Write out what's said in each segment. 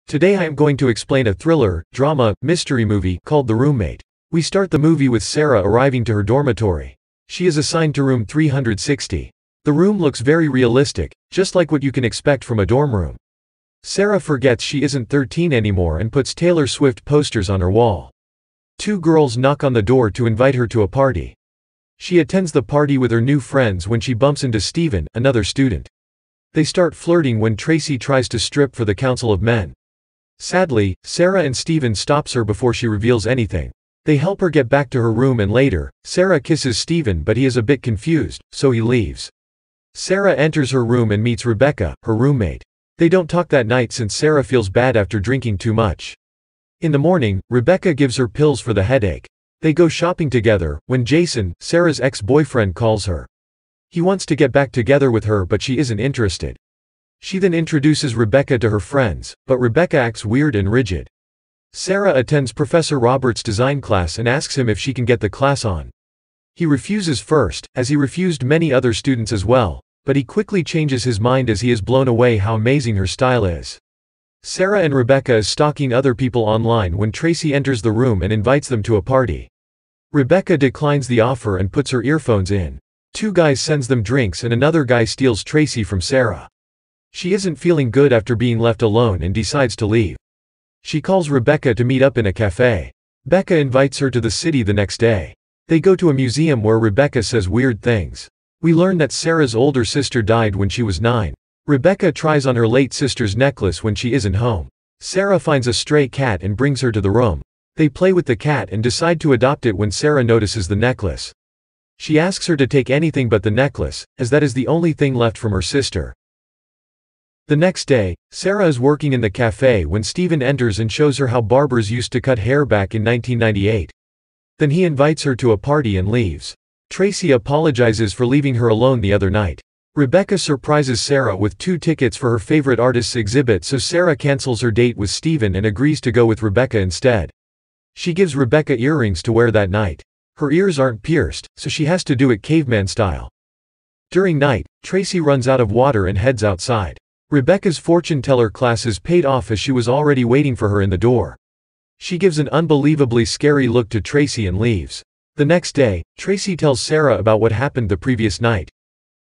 Today I am going to explain a thriller, drama, mystery movie called The Roommate. We start the movie with Sarah arriving to her dormitory. She is assigned to room 360. The room looks very realistic, just like what you can expect from a dorm room. Sarah forgets she isn't 13 anymore and puts Taylor Swift posters on her wall. Two girls knock on the door to invite her to a party. She attends the party with her new friends when she bumps into Steven, another student. They start flirting when Tracy tries to strip for the Council of Men. Sadly, Sarah and Steven stops her before she reveals anything. They help her get back to her room and later, Sarah kisses Steven but he is a bit confused, so he leaves. Sarah enters her room and meets Rebecca, her roommate. They don't talk that night since Sarah feels bad after drinking too much. In the morning, Rebecca gives her pills for the headache. They go shopping together, when Jason, Sarah's ex-boyfriend, calls her. He wants to get back together with her but she isn't interested. She then introduces Rebecca to her friends, but Rebecca acts weird and rigid. Sarah attends Professor Roberts' design class and asks him if she can get the class on. He refuses first, as he refused many other students as well, but he quickly changes his mind as he is blown away how amazing her style is. Sarah and Rebecca is stalking other people online when Tracy enters the room and invites them to a party. Rebecca declines the offer and puts her earphones in. Two guys sends them drinks and another guy steals Tracy from Sarah. She isn't feeling good after being left alone and decides to leave. She calls Rebecca to meet up in a cafe. Becca invites her to the city the next day. They go to a museum where Rebecca says weird things. We learn that Sarah's older sister died when she was 9. Rebecca tries on her late sister's necklace when she isn't home. Sarah finds a stray cat and brings her to the room. They play with the cat and decide to adopt it when Sarah notices the necklace. She asks her to take anything but the necklace, as that is the only thing left from her sister. The next day, Sarah is working in the cafe when Steven enters and shows her how barbers used to cut hair back in 1998. Then he invites her to a party and leaves. Tracy apologizes for leaving her alone the other night. Rebecca surprises Sarah with 2 tickets for her favorite artist's exhibit, so Sarah cancels her date with Steven and agrees to go with Rebecca instead. She gives Rebecca earrings to wear that night. Her ears aren't pierced, so she has to do it caveman style. During night, Tracy runs out of water and heads outside. Rebecca's fortune teller classes paid off as she was already waiting for her in the door. She gives an unbelievably scary look to Tracy and leaves. The next day, Tracy tells Sarah about what happened the previous night.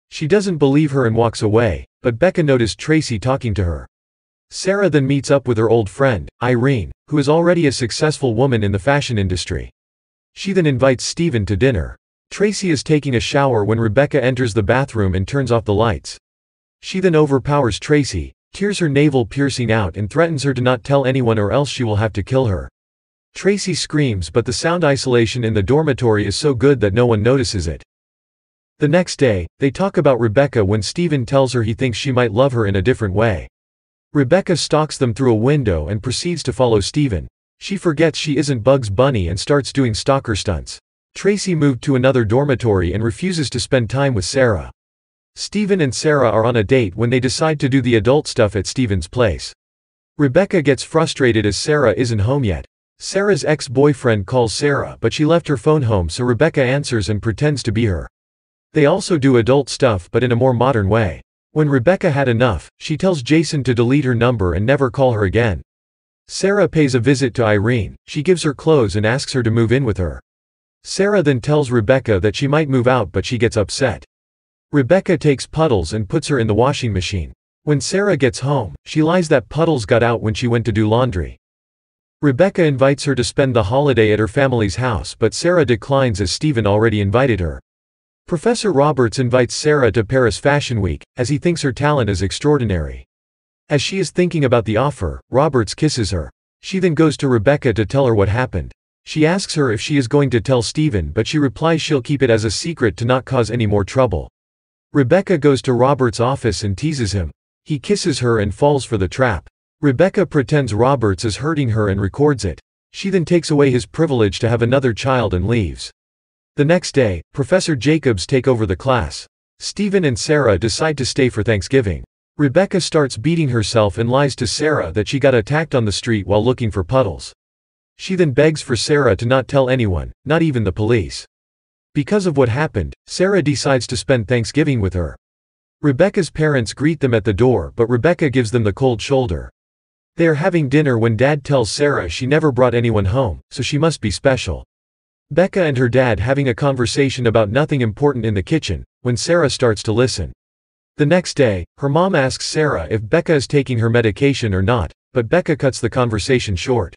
She doesn't believe her and walks away, but Becca noticed Tracy talking to her. Sarah then meets up with her old friend, Irene, who is already a successful woman in the fashion industry. She then invites Steven to dinner. Tracy is taking a shower when Rebecca enters the bathroom and turns off the lights. She then overpowers Tracy, tears her navel piercing out and threatens her to not tell anyone or else she will have to kill her. Tracy screams but the sound isolation in the dormitory is so good that no one notices it. The next day, they talk about Rebecca when Steven tells her he thinks she might love her in a different way. Rebecca stalks them through a window and proceeds to follow Steven. She forgets she isn't Bugs Bunny and starts doing stalker stunts. Tracy moved to another dormitory and refuses to spend time with Sarah. Steven and Sarah are on a date when they decide to do the adult stuff at Steven's place. Rebecca gets frustrated as Sarah isn't home yet. Sarah's ex-boyfriend calls Sarah but she left her phone home, so Rebecca answers and pretends to be her. They also do adult stuff but in a more modern way. When Rebecca had enough, she tells Jason to delete her number and never call her again. Sarah pays a visit to Irene. She gives her clothes and asks her to move in with her. Sarah then tells Rebecca that she might move out but she gets upset. Rebecca takes Puddles and puts her in the washing machine. When Sarah gets home, she lies that Puddles got out when she went to do laundry. Rebecca invites her to spend the holiday at her family's house but Sarah declines as Steven already invited her. Professor Roberts invites Sarah to Paris Fashion Week, as he thinks her talent is extraordinary. As she is thinking about the offer, Roberts kisses her. She then goes to Rebecca to tell her what happened. She asks her if she is going to tell Steven but she replies she'll keep it as a secret to not cause any more trouble. Rebecca goes to Roberts' office and teases him. He kisses her and falls for the trap. Rebecca pretends Roberts is hurting her and records it. She then takes away his privilege to have another child and leaves. The next day, Professor Jacobs take over the class. Steven and Sarah decide to stay for Thanksgiving. Rebecca starts beating herself and lies to Sarah that she got attacked on the street while looking for Puddles. She then begs for Sarah to not tell anyone, not even the police. Because of what happened, Sarah decides to spend Thanksgiving with her. Rebecca's parents greet them at the door but Rebecca gives them the cold shoulder. They are having dinner when Dad tells Sarah she never brought anyone home, so she must be special. Becca and her dad having a conversation about nothing important in the kitchen, when Sarah starts to listen. The next day, her mom asks Sarah if Becca is taking her medication or not, but Becca cuts the conversation short.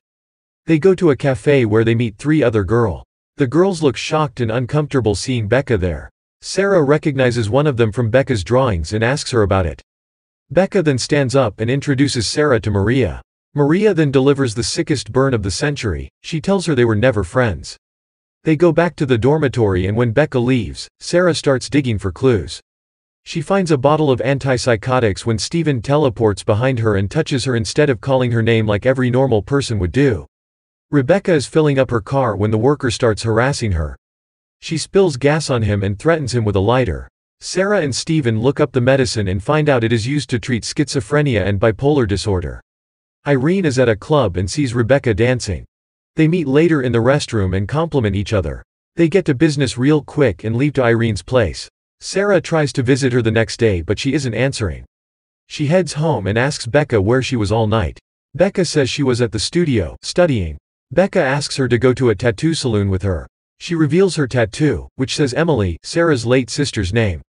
They go to a cafe where they meet 3 other girls. The girls look shocked and uncomfortable seeing Becca there. Sarah recognizes one of them from Becca's drawings and asks her about it. Becca then stands up and introduces Sarah to Maria. Maria then delivers the sickest burn of the century. She tells her they were never friends. They go back to the dormitory, and when Becca leaves, Sarah starts digging for clues. She finds a bottle of antipsychotics when Steven teleports behind her and touches her instead of calling her name like every normal person would do. Rebecca is filling up her car when the worker starts harassing her. She spills gas on him and threatens him with a lighter. Sarah and Steven look up the medicine and find out it is used to treat schizophrenia and bipolar disorder. Irene is at a club and sees Rebecca dancing. They meet later in the restroom and compliment each other. They get to business real quick and leave to Irene's place. Sarah tries to visit her the next day, but she isn't answering. She heads home and asks Becca where she was all night. Becca says she was at the studio, studying. Becca asks her to go to a tattoo salon with her. She reveals her tattoo, which says Emily, Sarah's late sister's name.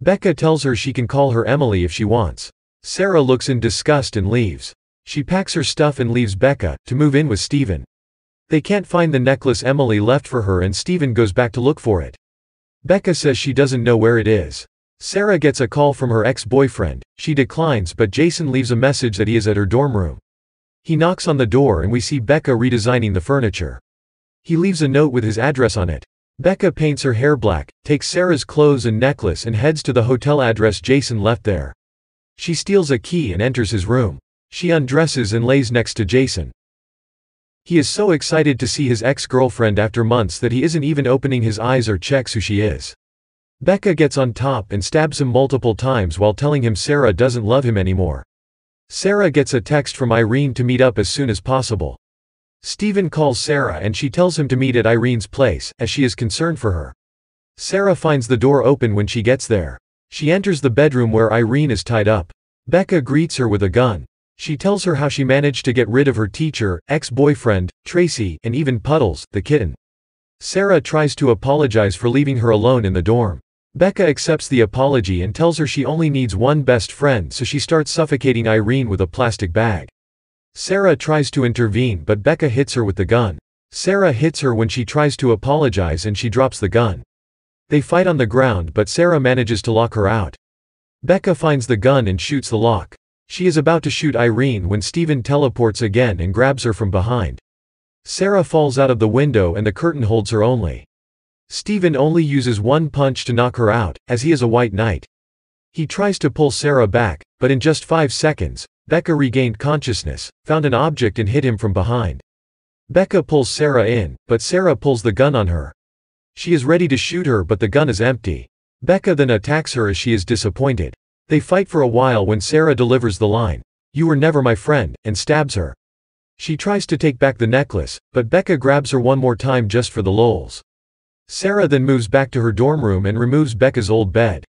Becca tells her she can call her Emily if she wants. Sarah looks in disgust and leaves. She packs her stuff and leaves Becca, to move in with Steven. They can't find the necklace Emily left for her, and Steven goes back to look for it. Becca says she doesn't know where it is. Sarah gets a call from her ex-boyfriend. She declines, but Jason leaves a message that he is at her dorm room. He knocks on the door and we see Becca redesigning the furniture. He leaves a note with his address on it. Becca paints her hair black, takes Sarah's clothes and necklace and heads to the hotel address Jason left there. She steals a key and enters his room. She undresses and lays next to Jason. He is so excited to see his ex-girlfriend after months that he isn't even opening his eyes or checks who she is. Becca gets on top and stabs him multiple times while telling him Sarah doesn't love him anymore. Sarah gets a text from Irene to meet up as soon as possible. Steven calls Sarah and she tells him to meet at Irene's place, as she is concerned for her. Sarah finds the door open when she gets there. She enters the bedroom where Irene is tied up. Becca greets her with a gun. She tells her how she managed to get rid of her teacher, ex-boyfriend, Tracy, and even Puddles, the kitten. Sarah tries to apologize for leaving her alone in the dorm. Becca accepts the apology and tells her she only needs one best friend, so she starts suffocating Irene with a plastic bag. Sarah tries to intervene, but Becca hits her with the gun. Sarah hits her when she tries to apologize and she drops the gun. They fight on the ground, but Sarah manages to lock her out. Becca finds the gun and shoots the lock. She is about to shoot Irene when Steven teleports again and grabs her from behind. Sarah falls out of the window and the curtain holds her only. Steven only uses one punch to knock her out, as he is a white knight. He tries to pull Sarah back, but in just 5 seconds, Becca regained consciousness, found an object and hit him from behind. Becca pulls Sarah in, but Sarah pulls the gun on her. She is ready to shoot her, but the gun is empty. Becca then attacks her as she is disappointed. They fight for a while when Sarah delivers the line, "You were never my friend," and stabs her. She tries to take back the necklace, but Becca grabs her one more time just for the lols. Sarah then moves back to her dorm room and removes Becca's old bed.